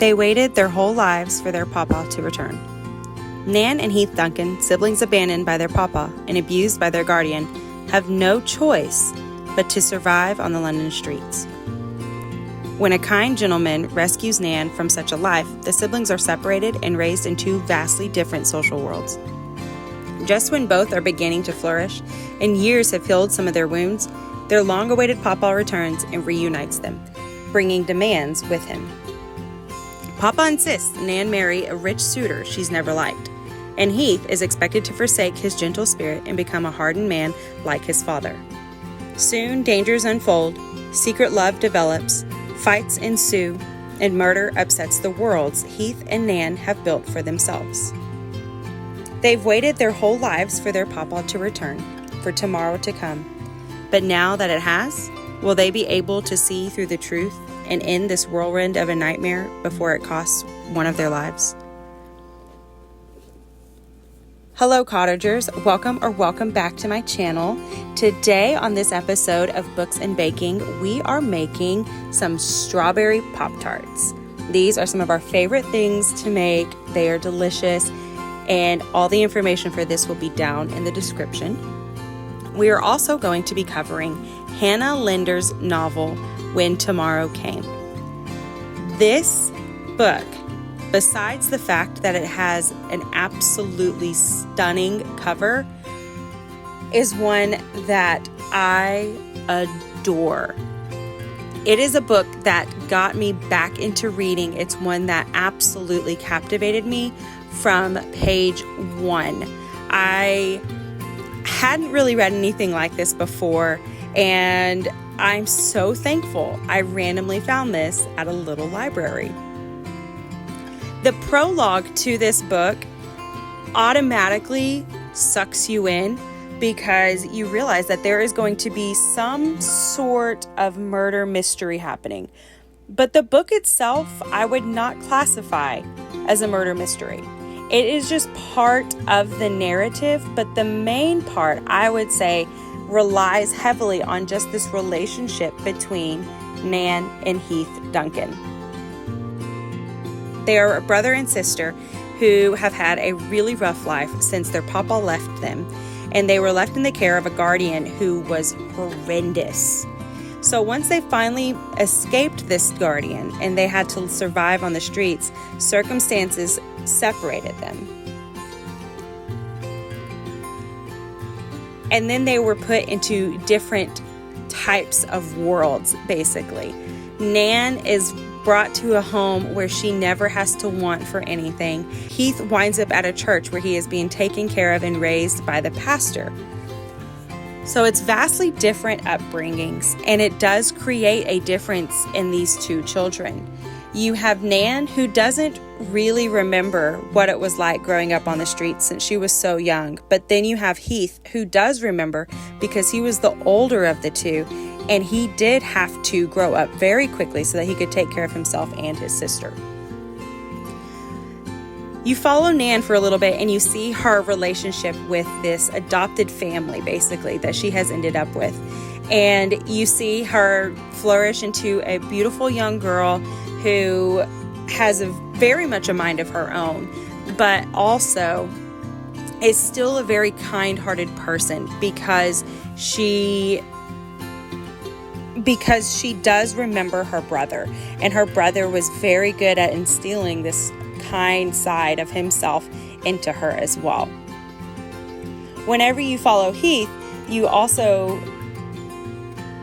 They waited their whole lives for their papa to return. Nan and Heath Duncan, siblings abandoned by their papa and abused by their guardian, have no choice but to survive on the London streets. When a kind gentleman rescues Nan from such a life, the siblings are separated and raised in two vastly different social worlds. Just when both are beginning to flourish and years have healed some of their wounds, their long-awaited papa returns and reunites them, bringing demands with him. Papa insists Nan marry a rich suitor she's never liked, and Heath is expected to forsake his gentle spirit and become a hardened man like his father. Soon, dangers unfold, secret love develops, fights ensue, and murder upsets the worlds Heath and Nan have built for themselves. They've waited their whole lives for their papa to return, for tomorrow to come. But now that it has, will they be able to see through the truth and end this whirlwind of a nightmare before it costs one of their lives? Hello, cottagers. Welcome back to my channel. Today on this episode of Books and Baking, we are making some strawberry Pop-Tarts. These are some of our favorite things to make. They are delicious, and all the information for this will be down in the description. We are also going to be covering Hannah Linder's novel, When Tomorrow Came. This book, besides the fact that it has an absolutely stunning cover, is one that I adore. It is a book that got me back into reading. It's one that absolutely captivated me from page one. I hadn't really read anything like this before, and I'm so thankful I randomly found this at a little library. The prologue to this book automatically sucks you in because you realize that there is going to be some sort of murder mystery happening. But the book itself, I would not classify as a murder mystery. It is just part of the narrative, but the main part, I would say, relies heavily on just this relationship between Nan and Heath Duncan. They are a brother and sister who have had a really rough life since their papa left them, and they were left in the care of a guardian who was horrendous. So once they finally escaped this guardian and they had to survive on the streets, circumstances separated them. And then they were put into different types of worlds, basically. Nan is brought to a home where she never has to want for anything. Heath winds up at a church where he is being taken care of and raised by the pastor. So it's vastly different upbringings, and it does create a difference in these two children. You have Nan, who doesn't really remember what it was like growing up on the streets since she was so young. But then you have Heath, who does remember because he was the older of the two, and he did have to grow up very quickly so that he could take care of himself and his sister. You follow Nan for a little bit and you see her relationship with this adopted family, basically, that she has ended up with. And you see her flourish into a beautiful young girl who has very much a mind of her own, but also is still a very kind-hearted person because she does remember her brother, and her brother was very good at instilling this kind side of himself into her as well. Whenever you follow Heath, you also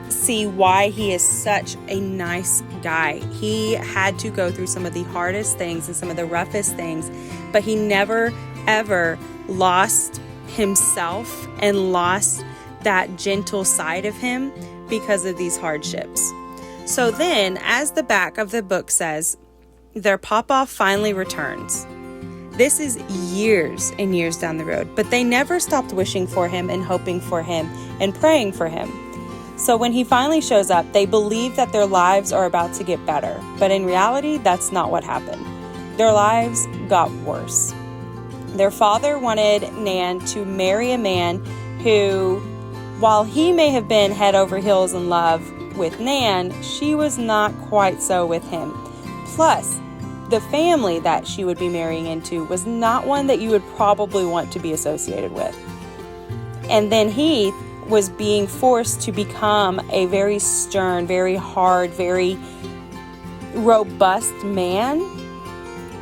see why he is such a nice guy. He had to go through some of the hardest things and some of the roughest things, but he never ever lost himself and lost that gentle side of him because of these hardships. So then, as the back of the book says, their papa finally returns. This is years and years down the road, but they never stopped wishing for him and hoping for him and praying for him. So when he finally shows up, they believe that their lives are about to get better, but in reality, that's not what happened. Their lives got worse. Their father wanted Nan to marry a man who, while he may have been head over heels in love with Nan, she was not quite so with him. Plus, the family that she would be marrying into was not one that you would probably want to be associated with. And then Heath was being forced to become a very stern, very hard, very robust man,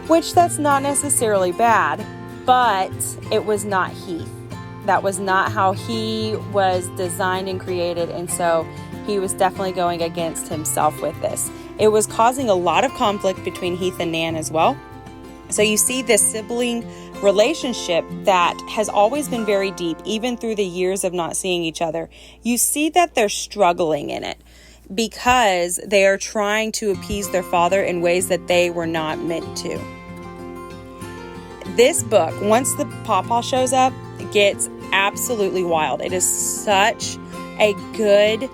which that's not necessarily bad, but it was not Heath. That was not how he was designed and created, and so he was definitely going against himself with this. It was causing a lot of conflict between Heath and Nan as well. So you see this sibling relationship that has always been very deep, even through the years of not seeing each other. You see that they're struggling in it because they are trying to appease their father in ways that they were not meant to. This book, once the Pawpaw shows up, gets absolutely wild. It is such a good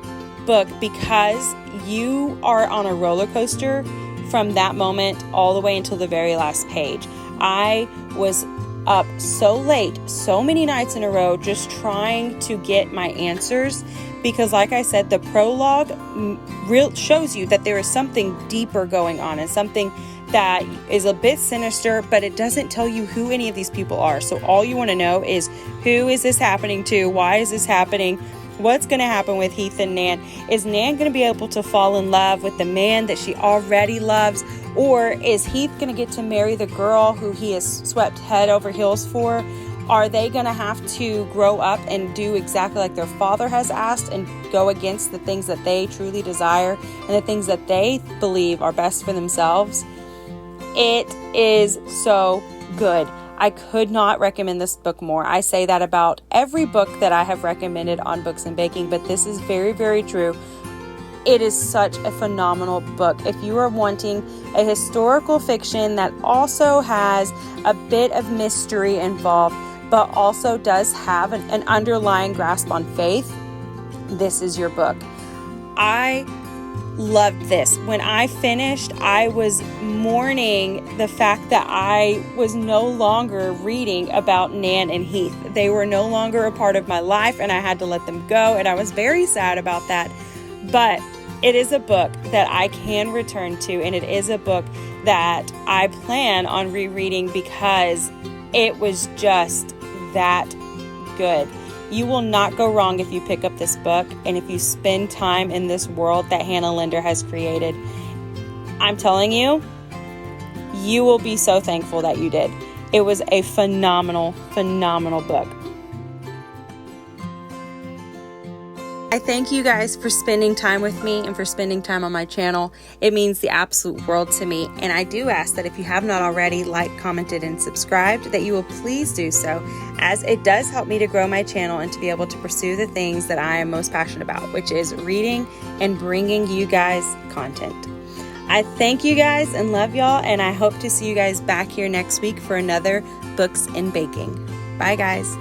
book because you are on a roller coaster from that moment all the way until the very last page. I was up so late, so many nights in a row, just trying to get my answers because, like I said, the prologue shows you that there is something deeper going on and something that is a bit sinister, but it doesn't tell you who any of these people are. So all you want to know is, who is this happening to? Why is this happening? What's going to happen with Heath and Nan? Is Nan going to be able to fall in love with the man that she already loves? Or is Heath going to get to marry the girl who he has swept head over heels for? Are they going to have to grow up and do exactly like their father has asked and go against the things that they truly desire and the things that they believe are best for themselves? It is so good. I could not recommend this book more. I say that about every book that I have recommended on Books and Baking, but this is very, very true. It is such a phenomenal book. If you are wanting a historical fiction that also has a bit of mystery involved, but also does have an underlying grasp on faith, this is your book. I loved this. When I finished, I was mourning the fact that I was no longer reading about Nan and Heath. They were no longer a part of my life and I had to let them go, and I was very sad about that. But it is a book that I can return to, and it is a book that I plan on rereading because it was just that good. You will not go wrong if you pick up this book and if you spend time in this world that Hannah Linder has created. I'm telling you, you will be so thankful that you did. It was a phenomenal, phenomenal book. I thank you guys for spending time with me and for spending time on my channel. It means the absolute world to me. And I do ask that if you have not already liked, commented, and subscribed, that you will please do so, as it does help me to grow my channel and to be able to pursue the things that I am most passionate about, which is reading and bringing you guys content. I thank you guys and love y'all, and I hope to see you guys back here next week for another Books and Baking. Bye, guys.